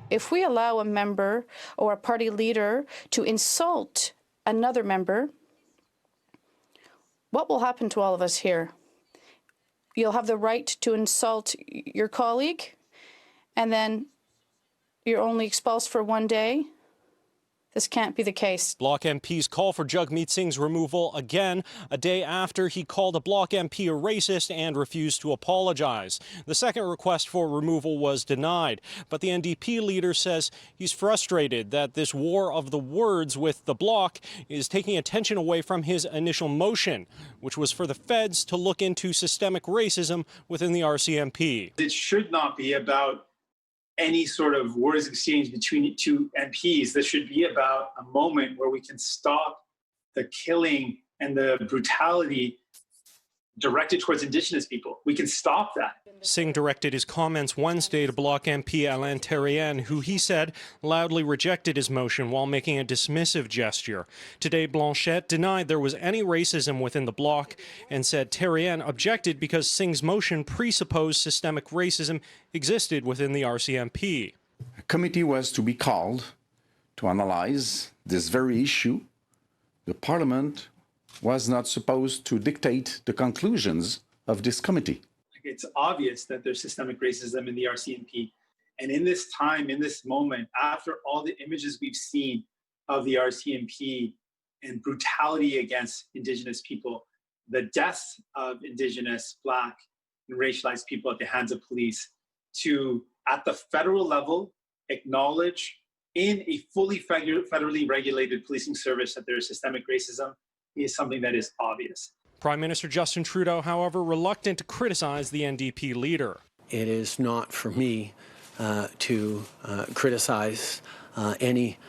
If we allow a member or a party leader to insult another member, what will happen to all of us here? You'll have the right to insult your colleague, and then you're only expelled for 1 day? This can't be the case. Bloc MP's call for Jagmeet Singh's removal again, a day after he called a Bloc MP a racist and refused to apologize. The second request for removal was denied, but the NDP leader says he's frustrated that this war of the words with the Bloc is taking attention away from his initial motion, which was for the feds to look into systemic racism within the RCMP. It should not be about any sort of words exchange between two MPs. This should be about a moment where we can stop the killing and the brutality directed towards Indigenous people. We can stop that. Singh directed his comments Wednesday to Bloc MP Alain Terrien, who he said loudly rejected his motion while making a dismissive gesture. Today, Blanchette denied there was any racism within the Bloc and said Terrien objected because Singh's motion presupposed systemic racism existed within the RCMP. A committee was to be called to analyze this very issue. The Parliament was not supposed to dictate the conclusions of this committee. It's obvious that there's systemic racism in the RCMP. And in this time, in this moment, after all the images we've seen of the RCMP and brutality against Indigenous people, the deaths of Indigenous, Black, and racialized people at the hands of police, to, at the federal level, acknowledge in a fully federally regulated policing service that there is systemic racism is something that is obvious. Prime Minister Justin Trudeau, however, reluctant to criticize the NDP leader. It is not for me to criticize any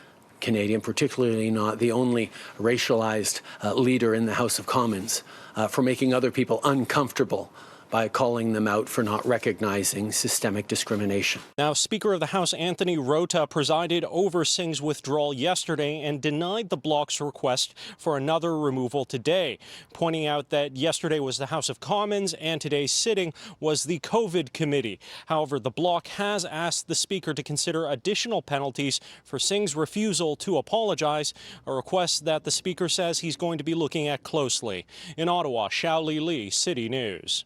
Canadian, particularly not the only racialized leader in the House of Commons, for making other people uncomfortable by calling them out for not recognizing systemic discrimination. Now, Speaker of the House Anthony Rota presided over Singh's withdrawal yesterday and denied the Bloc's request for another removal today, pointing out that yesterday was the House of Commons and today's sitting was the COVID committee. However, the Bloc has asked the Speaker to consider additional penalties for Singh's refusal to apologize, a request that the Speaker says he's going to be looking at closely. In Ottawa, Xiaoli Li, City News.